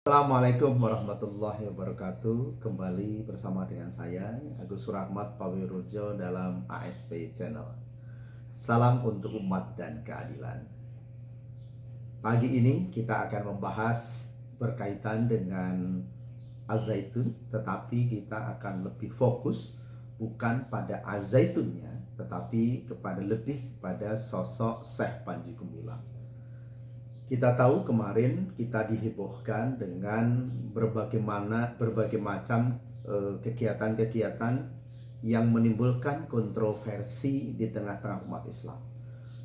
Assalamualaikum warahmatullahi wabarakatuh. Kembali bersama dengan saya Agus Surahmat Pawirojo dalam ASP Channel. Salam untuk umat dan keadilan. Pagi ini kita akan membahas berkaitan dengan Az-Zaitun, tetapi kita akan lebih fokus bukan pada Az-Zaitunnya, tetapi lebih kepada sosok Syekh Panji Gumilang. Kita tahu kemarin kita dihebohkan dengan berbagai macam kegiatan-kegiatan yang menimbulkan kontroversi di tengah-tengah umat Islam.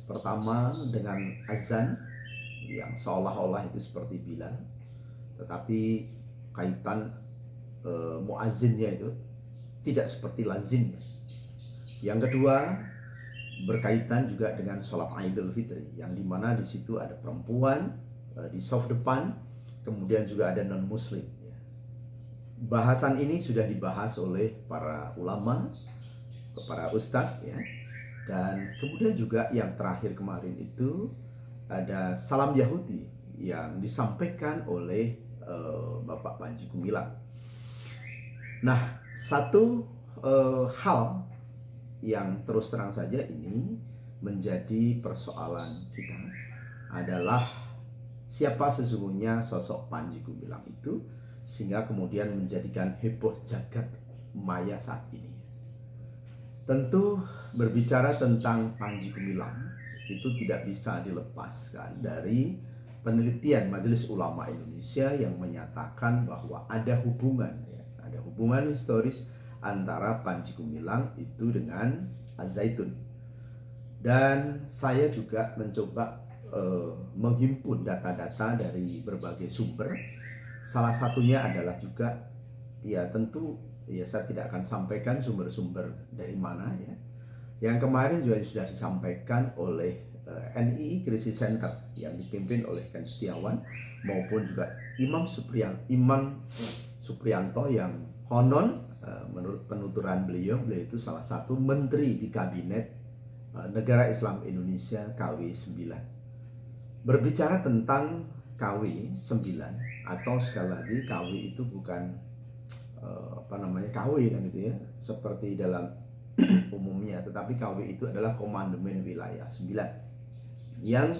Pertama dengan azan yang seolah-olah itu seperti Bilal, tetapi kaitan muazzinnya itu tidak seperti lazimnya. Yang kedua berkaitan juga dengan sholat Idul Fitri, yang dimana di situ ada perempuan di saf depan, kemudian juga ada non Muslim. Bahasan ini sudah dibahas oleh para ulama, para ustadz, ya. Dan kemudian juga yang terakhir kemarin itu ada salam Yahudi yang disampaikan oleh Bapak Panji Gumilang. Nah, satu hal yang terus terang saja ini menjadi persoalan kita adalah siapa sesungguhnya sosok Panji Gumilang itu, sehingga kemudian menjadikan heboh jagat maya saat ini. Tentu berbicara tentang Panji Gumilang itu tidak bisa dilepaskan dari penelitian Majelis Ulama Indonesia yang menyatakan bahwa ada hubungan historis antara Panji Gumilang itu dengan Az-Zaitun. Dan saya juga mencoba menghimpun data-data dari berbagai sumber. Salah satunya adalah juga, ya tentu ya saya tidak akan sampaikan sumber-sumber dari mana ya. Yang kemarin juga sudah disampaikan oleh NII Krisis Center yang dipimpin oleh Ken Setiawan, maupun juga Imam Supriyanto yang konon menurut penuturan beliau itu salah satu menteri di kabinet Negara Islam Indonesia KW 9. Berbicara tentang KW 9, atau sekali lagi KW itu bukan KW kan gitu ya, seperti dalam umumnya, tetapi KW itu adalah Komandemen Wilayah 9, yang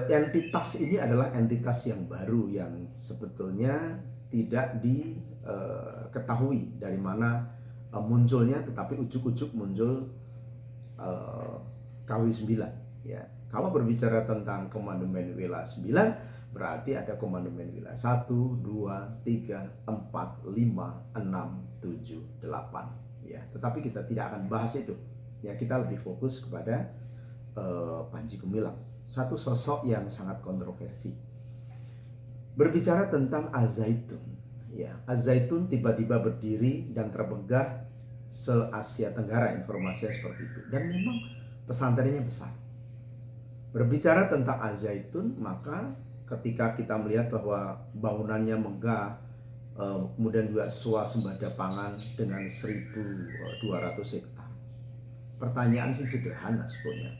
entitas ini adalah entitas yang baru yang sebetulnya tidak diketahui dari mana munculnya, tetapi ujuk-ujuk muncul KW 9 ya. Kalau berbicara tentang Komandemen Wilayah 9, berarti ada Komandemen Wilayah 1, 2, 3, 4, 5, 6, 7, 8 ya. Tetapi kita tidak akan bahas itu. Ya, kita lebih fokus kepada Panji Gumilang, satu sosok yang sangat kontroversi. Berbicara tentang Az-Zaitun, ya, Az-Zaitun tiba-tiba berdiri dan terbenggah se-Asia Tenggara, informasinya seperti itu. Dan memang pesantrennya besar. Berbicara tentang Az-Zaitun, maka ketika kita melihat bahwa bangunannya megah, kemudian juga swasembada pangan dengan 1.200 hektar. Pertanyaan sih sederhana sebetulnya.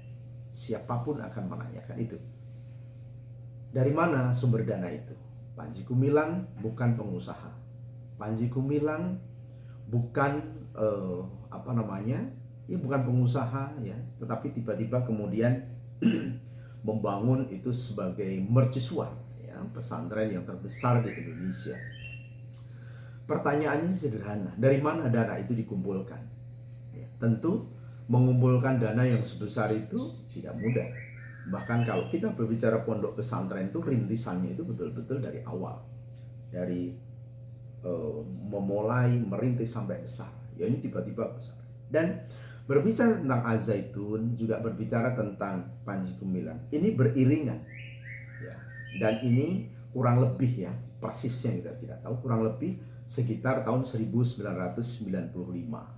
Siapapun akan menanyakan itu. Dari mana sumber dana itu? Panji Gumilang bukan pengusaha. Panji Gumilang bukan bukan pengusaha ya, tetapi tiba-tiba kemudian membangun itu sebagai mercusuar ya, pesantren yang terbesar di Indonesia. Pertanyaannya sederhana, dari mana dana itu dikumpulkan? Ya, tentu mengumpulkan dana yang sebesar itu tidak mudah. Bahkan kalau kita berbicara pondok pesantren itu rintisannya itu betul-betul dari awal, dari memulai merintis sampai besar. Ya, ini tiba-tiba besar. Dan berbicara tentang Az-Zaitun juga berbicara tentang Panji Gumilang. Ini beriringan. Ya. Dan ini kurang lebih ya, persisnya kita tidak tahu, kurang lebih sekitar tahun 1995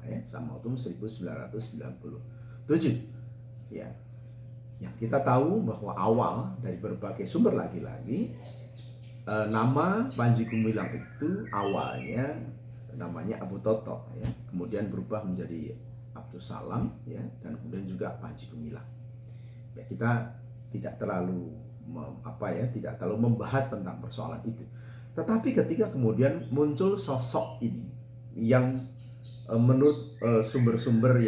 ya, sama tahun 1997. Ya. Yang kita tahu bahwa awal dari berbagai sumber lagi-lagi, nama Panji Gumilang itu awalnya namanya Abu Toto ya, kemudian berubah menjadi Abdus Salam ya, dan kemudian juga Panji Gumilang. Ya, kita tidak terlalu tidak terlalu membahas tentang persoalan itu. Tetapi ketika kemudian muncul sosok ini yang menurut sumber-sumber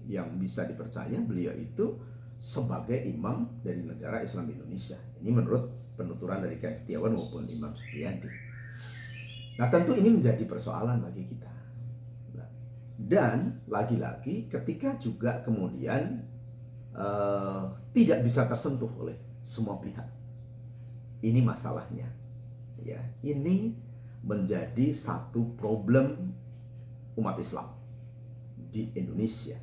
yang bisa dipercaya, beliau itu sebagai imam dari negara Islam Indonesia. Ini menurut penuturan dari Ken Setiawan maupun Imam Supriyadi. Nah, tentu ini menjadi persoalan bagi kita. Dan lagi-lagi ketika juga kemudian tidak bisa tersentuh oleh semua pihak. Ini masalahnya. Ya, ini menjadi satu problem umat Islam di Indonesia.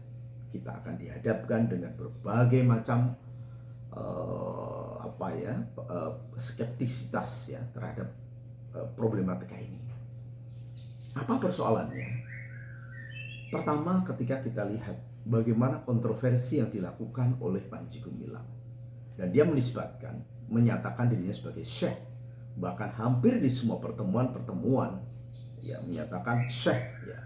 Kita akan dihadapkan dengan berbagai macam skeptisitas ya terhadap problematika ini. Apa persoalannya? Pertama, ketika kita lihat bagaimana kontroversi yang dilakukan oleh Panji Gumilang, dan dia menyatakan dirinya sebagai syekh, bahkan hampir di semua pertemuan ya menyatakan syekh ya.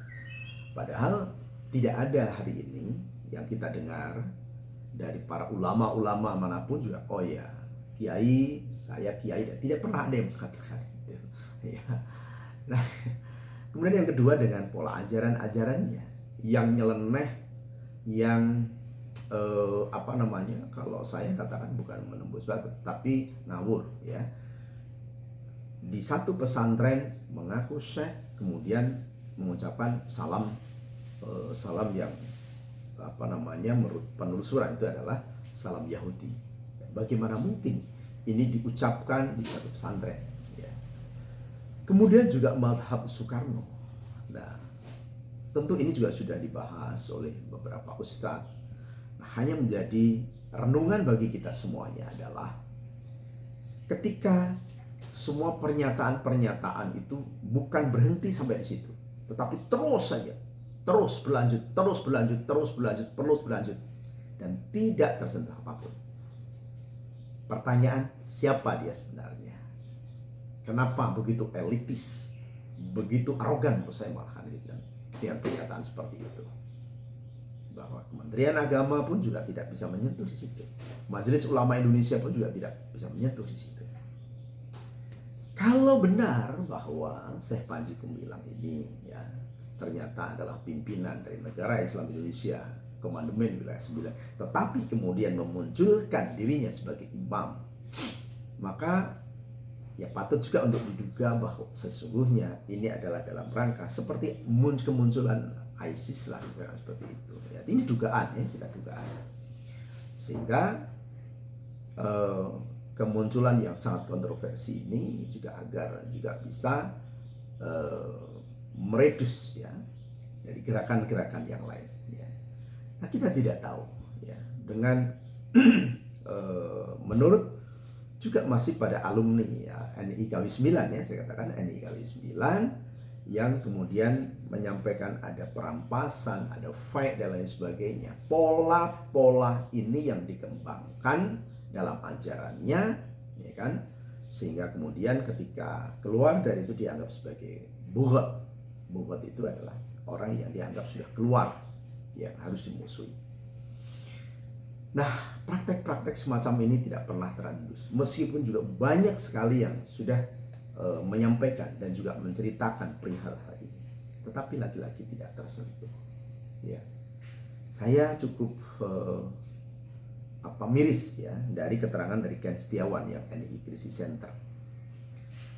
Padahal tidak ada hari ini yang kita dengar dari para ulama-ulama manapun juga, oh ya kiai, saya kiai, dan tidak pernah ada yang mengatakan itu ya. Nah, kemudian yang kedua dengan pola ajaran-ajarannya yang nyeleneh, yang kalau saya katakan bukan menembus batas tapi ngawur ya. Di satu pesantren mengaku syekh, kemudian mengucapkan salam yang menurut penelusuran itu adalah salam Yahudi. Bagaimana mungkin ini diucapkan di satu pesantren ya. Kemudian juga mazhab Soekarno. Nah, tentu ini juga sudah dibahas oleh beberapa ustadz. Nah, hanya menjadi renungan bagi kita semuanya adalah ketika semua pernyataan-pernyataan itu bukan berhenti sampai di situ, tetapi terus saja, terus berlanjut, dan tidak tersentuh apapun. Pertanyaan, siapa dia sebenarnya? Kenapa begitu elitis, begitu arogan, menurut saya malahan dengan pernyataan seperti itu? Bahwa Kementerian Agama pun juga tidak bisa menyentuh di situ. Majelis Ulama Indonesia pun juga tidak bisa menyentuh di situ. Kalau benar bahwa Syekh Panji Gumilang ini ya ternyata adalah pimpinan dari negara Islam Indonesia, Komandemen Wilayah 9, tetapi kemudian memunculkan dirinya sebagai imam, maka ya patut juga untuk diduga bahwa sesungguhnya ini adalah dalam rangka seperti kemunculan ISIS lah, seperti itu ya. Ini dugaan ya, kita dugaan, sehingga kemunculan yang sangat kontroversi ini juga bisa meredus ya dari gerakan-gerakan yang lain ya. Nah, kita tidak tahu ya dengan menurut juga masih pada alumni ya NI KW 9 ya, saya katakan NI KW 9 yang kemudian menyampaikan ada perampasan, ada fight dan lain sebagainya. Pola-pola ini yang dikembangkan dalam ajarannya ya kan, sehingga kemudian ketika keluar dari itu dianggap sebagai bughat itu adalah orang yang dianggap sudah keluar, yang harus dimusuhi. Nah, praktek-praktek semacam ini tidak pernah terendus, meskipun juga banyak sekali yang sudah menyampaikan dan juga menceritakan perihal hal ini, tetapi lagi-lagi tidak tersentuh ya. Saya cukup miris ya dari keterangan dari Ken Setiawan yang NI Krisis Center.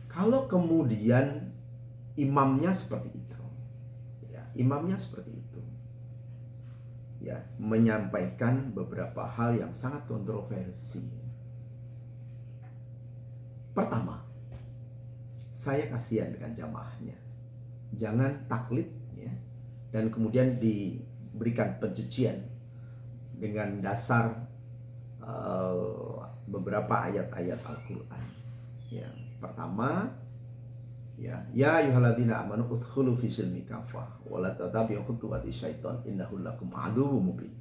Kalau kemudian imamnya seperti itu ya, ya menyampaikan beberapa hal yang sangat kontroversi. Pertama, saya kasihan dengan jamaahnya, jangan taklid ya, dan kemudian diberikan pencucian dengan dasar beberapa ayat-ayat Al-Quran. Yang pertama, ya ayyuhalladzina amanu udkhulu fi silmi kafah wa la tattabi'u khutuwati syaiton innahu lakum aduwwum mubin.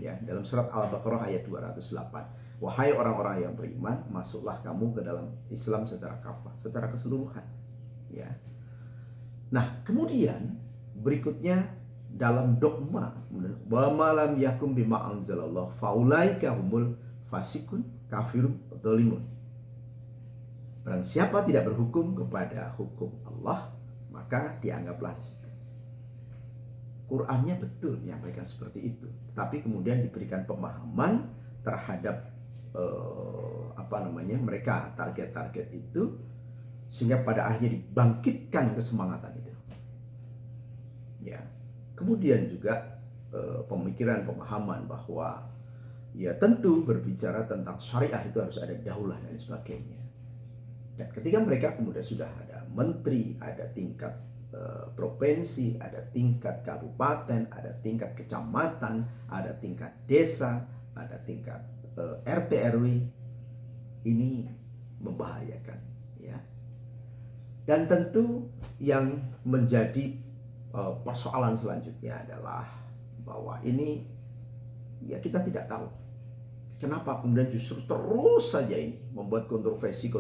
Ya, dalam surat Al-Baqarah ayat 208. Wahai orang-orang yang beriman, masuklah kamu ke dalam Islam secara kafah, secara keseluruhan. Ya. Nah, kemudian berikutnya dalam dogma wa malam yakum bima anzalallah faulaika humul fasikun, kafirun dzalimun. Barang siapa tidak berhukum kepada hukum Allah, maka dianggaplah di situ. Qurannya betul menyampaikan seperti itu, tapi kemudian diberikan pemahaman terhadap mereka target-target itu, sehingga pada akhirnya dibangkitkan kesemangatan itu. Ya, kemudian juga pemikiran pemahaman bahwa ya tentu berbicara tentang syariah itu harus ada daulah dan sebagainya. Dan ketika mereka kemudian sudah ada menteri, ada tingkat provinsi, ada tingkat kabupaten, ada tingkat kecamatan, ada tingkat desa, ada tingkat RT RW, ini membahayakan, ya. Dan tentu yang menjadi persoalan selanjutnya adalah bahwa ini ya kita tidak tahu kenapa kemudian justru terus saja ini membuat kontroversi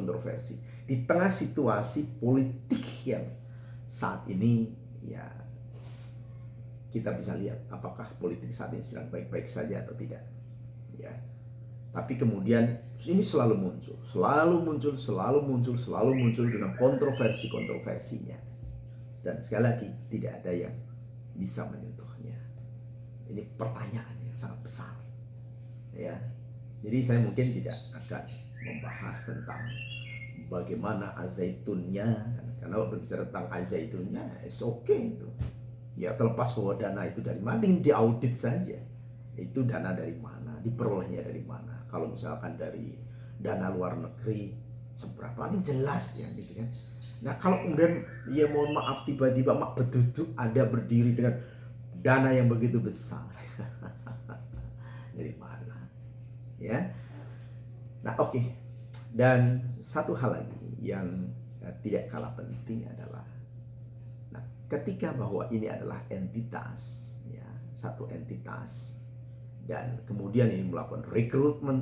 di tengah situasi politik yang saat ini, ya kita bisa lihat apakah politik saat ini sedang baik-baik saja atau tidak, ya. Tapi kemudian ini selalu muncul dengan kontroversinya. Dan sekali lagi tidak ada yang bisa menyentuhnya. Ini pertanyaan yang sangat besar, ya. Jadi saya mungkin tidak akan membahas tentang bagaimana azaitunnya, karena berbicara tentang azaitunnya, it's okay itu. Ya terlepas bahwa dana itu dari mana, diaudit saja. Itu dana dari mana, diperolehnya dari mana. Kalau misalkan dari dana luar negeri seberapa, ini jelas ya gitu kan. Nah kalau kemudian ya mohon maaf tiba-tiba mak beduduk Anda berdiri dengan dana yang begitu besar, dari mana? Ya. Nah oke. Dan satu hal lagi yang tidak kalah penting adalah, nah ketika bahwa ini adalah entitas, ya satu entitas, dan kemudian ini melakukan rekrutmen,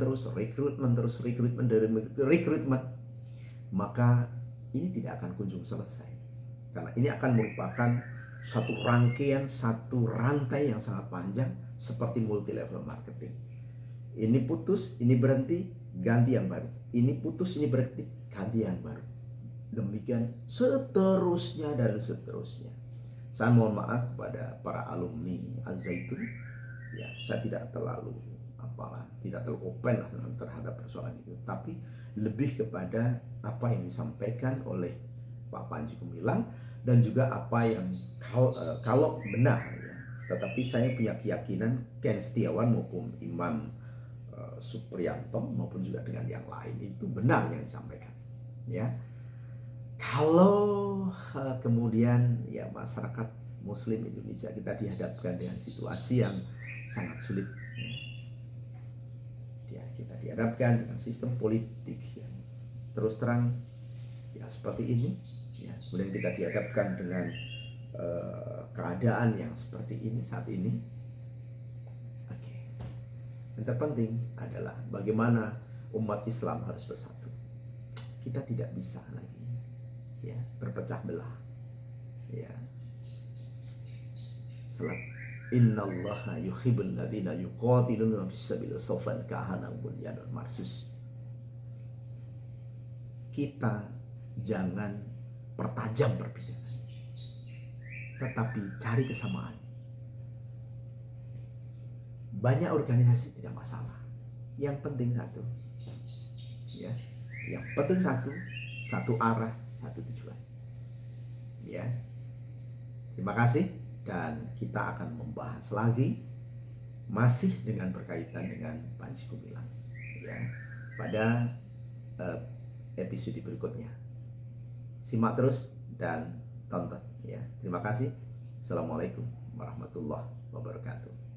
maka ini tidak akan kunjung selesai, karena ini akan merupakan satu rangkaian, satu rantai yang sangat panjang seperti multi level marketing. Ini putus, ini berhenti, ganti yang baru. Ini putus, ini berhenti, ganti yang baru. Demikian seterusnya dan seterusnya. Saya mohon maaf kepada para alumni Az-Zaitun, ya saya tidak terlalu open lah terhadap persoalan itu, tapi lebih kepada apa yang disampaikan oleh Pak Panji Gumilang dan juga apa yang kalau benar, ya. Tetapi saya punya keyakinan Ken Setiawan maupun Imam Supriyanto maupun juga dengan yang lain itu benar yang disampaikan, ya. Kalau kemudian ya masyarakat Muslim Indonesia kita dihadapkan dengan situasi yang sangat sulit, ya, kita dihadapkan dengan sistem politik yang terus terang ya seperti ini, ya. Kemudian kita dihadapkan dengan keadaan yang seperti ini saat ini. Oke. Yang terpenting adalah bagaimana umat Islam harus bersatu. Kita tidak bisa lagi, ya, berpecah belah, ya. Innallaha yuhibbul ladzina yuqatiluna fisabilillah safan ka'annahum bunyanun marsus. Kita jangan pertajam perbedaan, tetapi cari kesamaan. Banyak organisasi tidak masalah, yang penting satu, ya, yang penting satu arah, satu tujuan, ya. Terima kasih, dan kita akan membahas lagi masih dengan berkaitan dengan Panji Gumilang, ya, pada episode berikutnya. Simak terus dan tonton, ya. Terima kasih. Assalamualaikum warahmatullahi wabarakatuh.